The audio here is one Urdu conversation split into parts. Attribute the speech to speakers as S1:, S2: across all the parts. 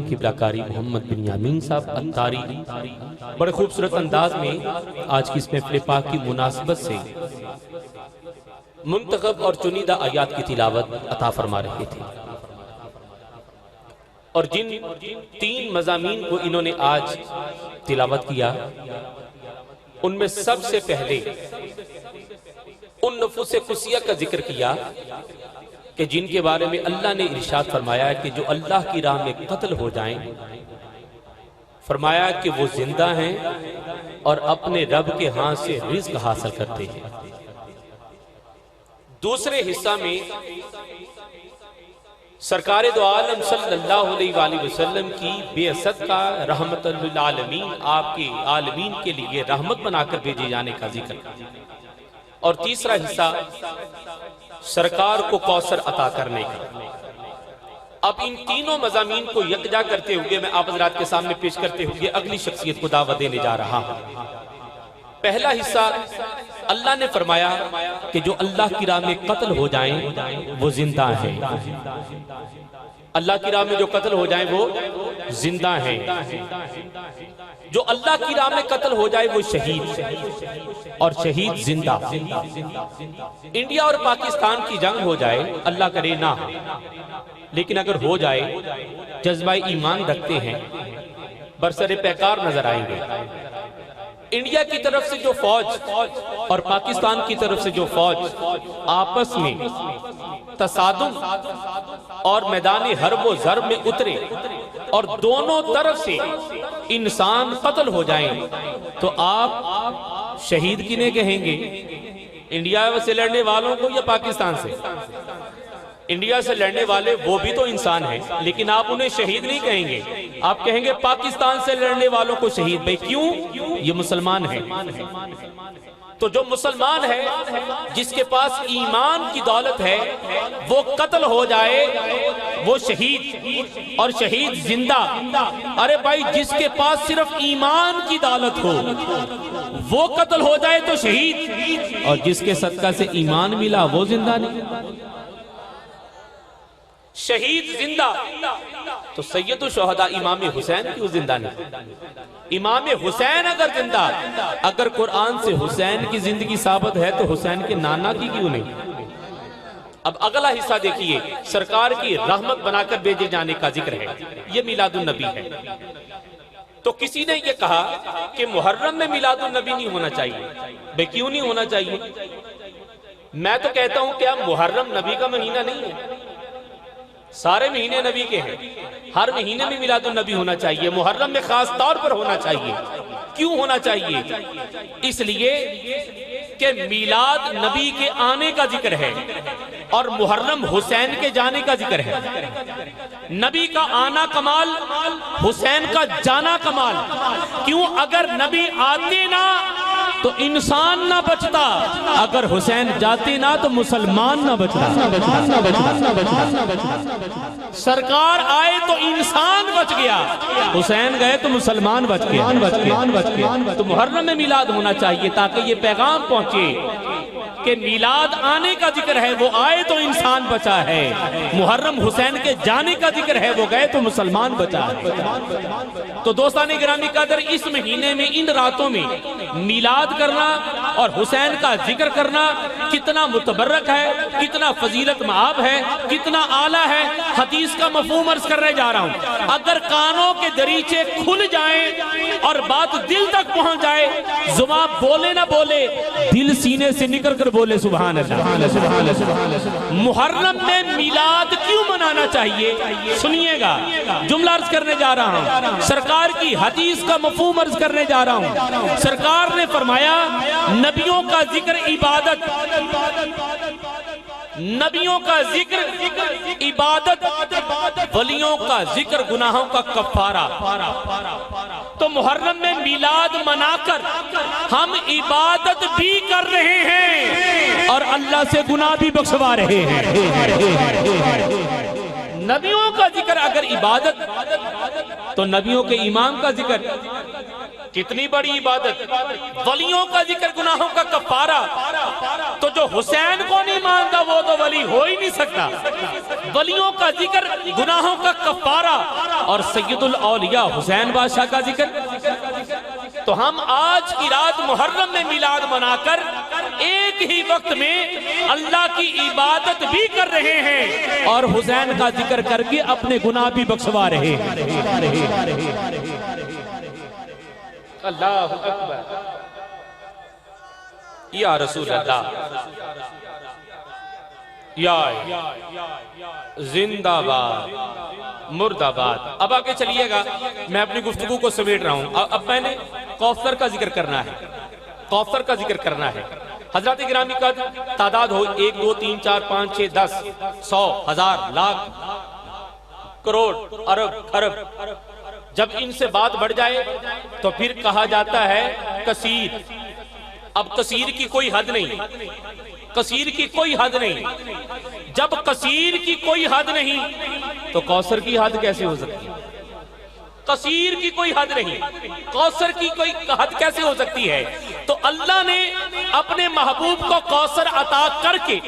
S1: قبلہ کاری محمد بن یامین صاحب اتاری بڑے خوبصورت انداز میں آج کی اس محفل پاک کی مناسبت سے منتخب اور چنیدہ آیات کی تلاوت عطا فرما رہے تھے، اور جن 3 مضامین کو انہوں نے آج تلاوت کیا ان میں سب سے پہلے ان نفوس قدسیہ کا ذکر کیا کہ جن کے بارے میں اللہ نے ارشاد فرمایا ہے کہ جو اللہ کی راہ میں قتل ہو جائیں، فرمایا کہ وہ زندہ ہیں اور اپنے رب کے ہاں سے رزق حاصل کرتے ہیں۔ دوسرے حصہ میں سرکار دو عالم صلی اللہ علیہ وآلہ وسلم کی بعثت کا رحمت للعالمین، آپ کے عالمین کے لیے رحمت بنا کر بھیجے جانے کا ذکر، اور تیسرا حصہ سرکار کو کوثر عطا کرنے کا۔ اب ان تینوں مضامین کو یکجا کرتے ہوئے میں آپ حضرات کے سامنے پیش کرتے ہوئے اگلی شخصیت کو دعوت دینے جا رہا ہوں۔ پہلا حصہ اللہ نے فرمایا کہ جو اللہ کی راہ میں قتل ہو جائیں وہ زندہ ہیں، اللہ کی راہ میں جو قتل ہو جائیں وہ زندہ ہیں، جو اللہ کی راہ میں قتل ہو جائے وہ شہید، اور شہید زندہ۔ انڈیا اور پاکستان کی جنگ ہو جائے، اللہ کرے نہ، لیکن اگر ہو جائے جذبہ ایمان رکھتے ہیں برسر پیکار نظر آئیں گے۔ انڈیا کی طرف سے جو فوج اور پاکستان کی طرف سے جو فوج آپس میں تصادم اور میدان حرب و ضرب میں اترے اور دونوں طرف سے انسان قتل ہو جائیں تو آپ شہید کنہیں کہیں گے؟ انڈیا سے لڑنے والوں کو یا پاکستان سے؟ انڈیا سے لڑنے والے وہ بھی تو انسان ہیں، لیکن آپ انہیں شہید نہیں کہیں گے، آپ کہیں گے پاکستان سے لڑنے والوں کو شہید۔ بھئی کیوں؟ یہ مسلمان ہیں۔ تو جو مسلمان ہے جس کے پاس ایمان کی دولت ہے وہ قتل ہو جائے وہ شہید، اور شہید زندہ۔ ارے بھائی جس کے پاس صرف ایمان کی دولت ہو وہ قتل ہو جائے تو شہید، اور جس کے صدقہ سے ایمان ملا وہ زندہ نہیں، شہید زندہ۔ تو سید الشہداء امام حسین کیوں زندہ نہیں؟ امام حسین اگر زندہ، اگر قرآن سے حسین کی زندگی ثابت ہے تو حسین کے نانا کی کیوں نہیں؟ اب اگلا حصہ دیکھیے، سرکار کی رحمت بنا کر بھیجے جانے کا ذکر ہے، یہ میلاد النبی ہے۔ تو کسی نے یہ کہا کہ محرم میں میلاد النبی نہیں ہونا چاہیے۔ بھئی کیوں نہیں ہونا چاہیے؟ میں تو کہتا ہوں کیا محرم نبی کا مہینہ نہیں ہے؟ سارے مہینے نبی کے ہیں، ہر مہینے میں میلاد النبی ہونا چاہیے، محرم میں خاص طور پر ہونا چاہیے۔ کیوں ہونا چاہیے؟ اس لیے کہ میلاد نبی کے آنے کا ذکر ہے اور محرم حسین کے جانے کا ذکر ہے۔ نبی کا آنا کمال، حسین کا جانا کمال۔ کیوں؟ اگر نبی آتے نہ تو انسان نہ بچتا، اگر حسین جاتے نہ تو مسلمان نہ بچتا۔ سرکار آئے تو انسان بچ گیا، حسین گئے تو مسلمان بچ گیا۔ تو محرم میں میلاد ہونا چاہیے تاکہ یہ پیغام پہنچے کہ میلاد آنے کا ذکر ہے، وہ آئے تو انسان بچا ہے، محرم حسین کے جانے کا ذکر ہے، وہ گئے تو مسلمان بچا ہے۔ تو دوستان گرامی قدر، اس مہینے میں ان راتوں میں میلاد کرنا اور حسین کا ذکر کرنا کتنا متبرک ہے، کتنا فضیلت مآب ہے، کتنا اعلیٰ ہے۔ حدیث کا مفہوم عرض کرنے جا رہا ہوں، اگر کانوں کے دریچے کھل جائیں اور بات دل تک پہنچ جائے، زبان بولے نہ بولے، دل سینے سے نکل کر بولے سبحان اللہ۔ محرم میں میلاد کیوں منانا چاہیے؟ سنیے گا، جملہ عرض کرنے جا رہا ہوں، سرکار کی حدیث کا مفہوم عرض کرنے جا رہا ہوں۔ سرکار نے فرمایا نبیوں کا ذکر عبادت، نبیوں کا ذکر عبادت، ولیوں کا ذکر گناہوں کا کفارہ۔ تو محرم میں میلاد منا کر ہم عبادت بھی کر رہے ہیں اور اللہ سے گناہ بھی بخشوا رہے ہیں۔ نبیوں کا ذکر اگر عبادت تو نبیوں کے امام کا ذکر کتنی بڑی عبادت. ولیوں کا ذکر گناہوں کا کفارہ. تو جو حسین کو نہیں مانتا وہ تو ولی ہو ہی نہیں سکتا. ولیوں کا ذکر گناہوں کا کفارہ اور سید الاولیاء حسین بادشاہ کا ذکر. تو ہم آج کی رات محرم میں میلاد منا کر ایک ہی وقت میں اللہ کی عبادت بھی کر رہے ہیں اور حسین کا ذکر کر کے اپنے گناہ بھی بخشوا رہے ہیں. اللہ اکبر. یا رسول اللہ، یا زندہ باد، مرد آباد. اب آگے چلیے گا، میں اپنی گفتگو کو سمیٹ رہا ہوں. اب میں نے کوثر کا ذکر کرنا ہے، کوثر کا ذکر کرنا ہے. حضرات گرامی کا تعداد ہو 1 2 3 4 5 6 10 100 1000 لاکھ کروڑ ارب خرب. جب ان سے بات بڑھ جائے تو پھر کہا جاتا ہے کثیر. اب کثیر کی کوئی حد نہیں، کثیر کی کوئی حد نہیں. جب کثیر کی کوئی حد نہیں تو کوثر کی حد کیسے ہو سکتی ہے؟ کثیر کی کوئی حد نہیں، کوثر کی کوئی حد کیسے ہو سکتی ہے؟ تو اللہ نے اپنے محبوب کو کوثر عطا کر کے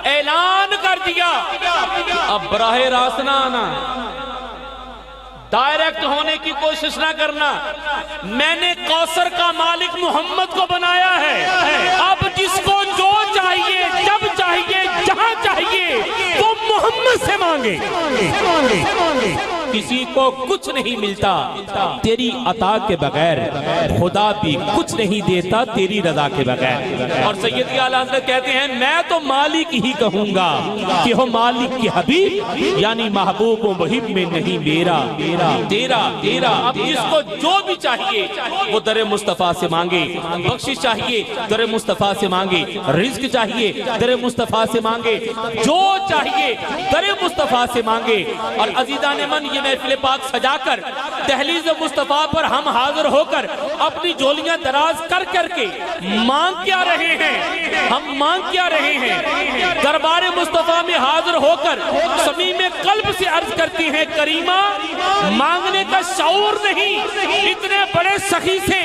S1: اعلان کر دیا اب براہ راست نہ آنا، ڈائریکٹ ہونے کی کوشش نہ کرنا. میں نے کوثر کا مالک محمد کو بنایا ہے. اب جس کو جو چاہیے، جب چاہیے، جہاں چاہیے وہ محمد سے مانگے. کسی کو کچھ نہیں ملتا تیری عطا کے بغیر، خدا بھی کچھ نہیں دیتا تیری رضا کے بغیر. اور سیدی اعلیٰ حضرت کہتے ہیں میں تو مالک ہی کہوں گا کہ ہو مالک کی حبیب، یعنی محبوب و محب میں نہیں میرا تیرا تیرا. اب جس کو جو بھی چاہیے وہ در مصطفیٰ سے مانگے. بخشش چاہیے در مصطفیٰ سے مانگے، رزق چاہیے در مصطفیٰ سے مانگے، جو چاہیے در مصطفیٰ سے مانگے. اور عزیزان من، یہ محفل پاک سجا کر دہلیز مصطفیٰ پر ہم حاضر ہو کر اپنی جولیاں دراز کر کر کے مانگ کیا رہے ہیں؟ ہم مانگ کیا رہے ہیں؟ دربار مصطفیٰ میں حاضر ہو کر صمیم قلب سے عرض کرتی ہیں کریمہ مانگنے کا شعور نہیں. اتنے بڑے سخی سے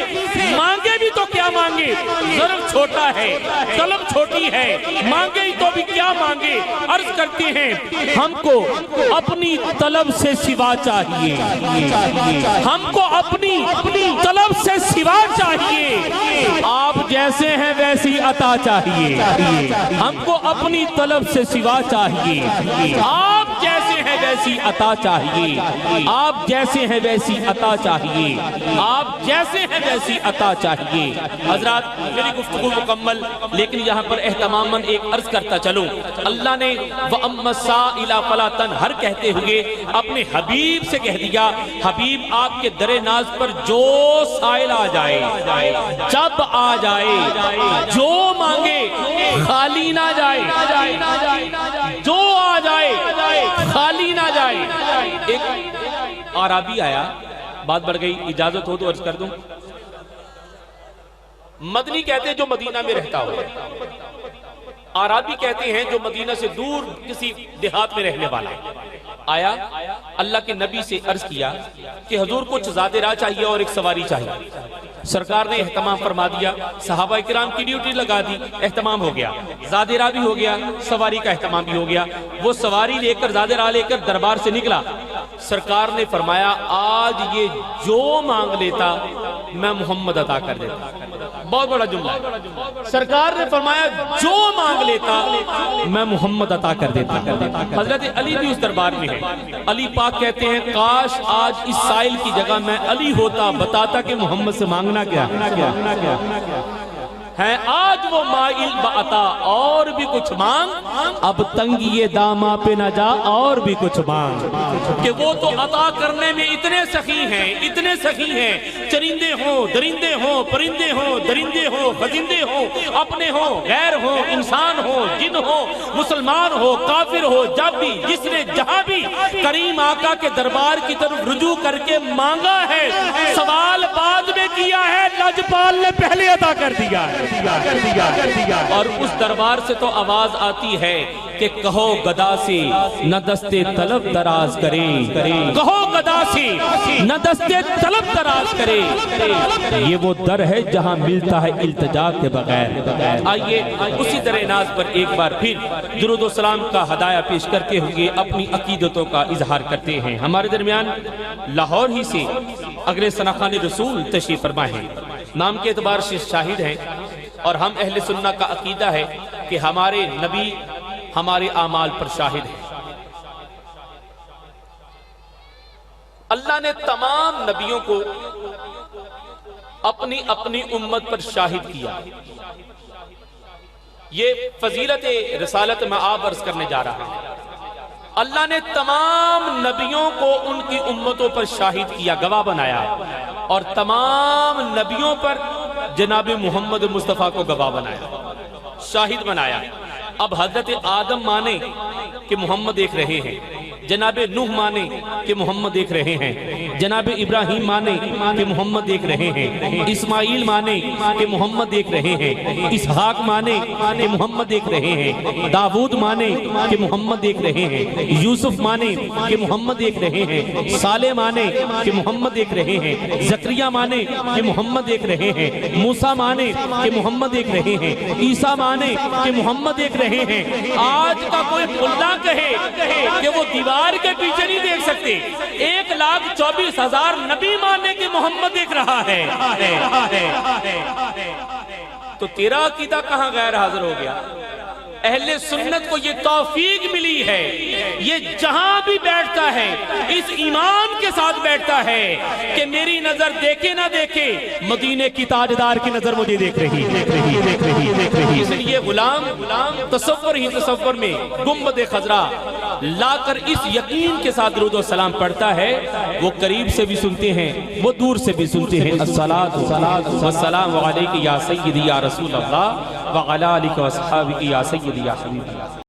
S1: مانگے بھی تو کیا مانگے؟ ظرف چھوٹا ہے، طلب چھوٹی ہے، مانگے ہی تو بھی کیا مانگے؟ عرض کرتی ہیں ہم کو اپنی طلب سے سوا چاہیے، ہم کو اپنی طلب سے سوا چاہیے. آپ جیسے ہیں ویسی عطا چاہیے. ہم کو اپنی طلب سے سوا چاہیے. آپ جیسے ہیں ویسی عطا چاہیے. آپ جیسے ہیں ویسی عطا چاہیے. آپ جیسے ہیں ویسی عطا چاہیے. حضرات میری گفتگو مکمل، لیکن یہاں پر اہتماماً ایک عرض کرتا چلوں. اللہ نے وَأَمَّا السَّائِلَ فَلَا تَنْهَرْ کہتے ہوئے اپنے حبیب سے کہہ دیا حبیب آپ کے در ناز پر جو سائل آ جائے، جب آ جائے، جو مانگے خالی نہ جائے، جو آ جائے خالی نہ جائے. ایک عربی آیا، بات بڑھ گئی، اجازت ہو تو عرض کر دوں. مدنی کہتے ہیں جو مدینہ میں رہتا ہو، عربی کہتے ہیں جو مدینہ سے دور کسی دیہات میں رہنے والا. آیا اللہ کے نبی سے عرض کیا کہ حضور کچھ زاد راہ چاہیے اور ایک سواری چاہیے. سرکار نے اہتمام فرما دیا، صحابہ کرام کی ڈیوٹی لگا دی، اہتمام ہو گیا، زاد راہ بھی ہو گیا، سواری کا اہتمام بھی ہو گیا. وہ سواری لے کر زاد راہ لے کر دربار سے نکلا. سرکار نے فرمایا آج یہ جو مانگ لیتا میں محمد عطا کر دیتا. بہت بڑا جملہ ہے. سرکار نے فرمایا جو مانگ لیتا میں محمد عطا کر دیتا. حضرت علی بھی اس دربار میں ہے. علی پاک کہتے ہیں کاش آج اس سائل کی جگہ میں علی ہوتا، بتاتا کہ محمد سے مانگنا کیا ہے. آج وہ مائل بعطا اور بھی کچھ مانگ، اب تنگ یہ داما پہ نہ جا اور بھی کچھ مانگ. کہ وہ تو عطا کرنے میں اتنے سخی ہیں، اتنے سخی ہیں. چرندے ہوں، درندے ہوں، پرندے ہوں، درندے ہوں، خزندے ہوں، اپنے ہوں، غیر ہوں، انسان ہوں، جن ہوں، مسلمان ہو، کافر ہو، جب بھی جس نے جہاں بھی کریم آقا کے دربار کی طرف رجوع کر کے مانگا ہے، سوال بعد میں کیا ہے، لجپال نے پہلے عطا کر دیا ہے. اور اس دربار سے تو آواز آتی ہے کہ کہو گدا سے نہ دستے طلب دراز کریں، کہو گدا سے نہ دستے طلب دراز کرے، یہ وہ در ہے جہاں ملتا ہے التجا کے بغیر۔ آئیے اسی در ناز پر ایک بار پھر درود و سلام کا ہدایہ پیش کرتے ہوئے اپنی عقیدتوں کا اظہار کرتے ہیں۔ ہمارے درمیان لاہور ہی سے اگلے ثناخان رسول تشریف فرما ہے، نام کے اعتبار سے شاہد ہیں، اور ہم اہل سنہ کا عقیدہ ہے کہ ہمارے نبی ہمارے اعمال پر شاہد ہیں۔ اللہ نے تمام نبیوں کو اپنی اپنی امت پر شاہد کیا۔ یہ فضیلت رسالت میں آپ عرض کرنے جا رہا ہوں۔ اللہ نے تمام نبیوں کو ان کی امتوں پر شاہد کیا، گواہ بنایا، اور تمام نبیوں پر جناب محمد مصطفیٰ کو گواہ بنایا، شاہد بنایا۔ اب حضرت آدم مانے کہ محمد دیکھ رہے ہیں، جناب نوح مانے کہ محمد دیکھ رہے ہیں، جناب ابراہیم مانے کہ محمد دیکھ رہے ہیں، اسماعیل مانے کہ محمد دیکھ رہے ہیں، اسحاق مانے کہ محمد دیکھ رہے ہیں، داؤد مانے کہ محمد دیکھ رہے ہیں، یوسف مانے کہ محمد دیکھ رہے ہیں، صالح مانے کہ محمد دیکھ رہے ہیں، زکریا مانے کہ محمد دیکھ رہے ہیں، موسیٰ مانے کہ محمد دیکھ رہے ہیں، عیسیٰ مانے کہ محمد دیکھ رہے ہیں۔ آج کا کوئی ملا کہے کہ وہ دیوار کے پیچھے نہیں دیکھ سکتے، 1,24,000 نبی مانے کہ محمد دیکھ رہا ہے، تو تیرا عقیدہ کہاں غیر حاضر ہو گیا؟ اہل سنت کو یہ توفیق ملی ہے، یہ جہاں بھی بیٹھتا ہے اس ایمان کے ساتھ بیٹھتا ہے کہ میری نظر دیکھے نہ دیکھے، مدینے کی تاجدار کی نظر مجھے دیکھ رہی ہے۔ اس لیے غلام تصور میں گنبد خضرا لا کر اس یقین کے ساتھ درود و سلام پڑھتا ہے، وہ قریب سے بھی سنتے ہیں، وہ دور سے بھی سنتے ہیں۔ الصلاۃ والسلام علیک یا سیدی یا رسول اللہ وعلی آلک و اصحابک یا سیدی یا حبیب اللہ۔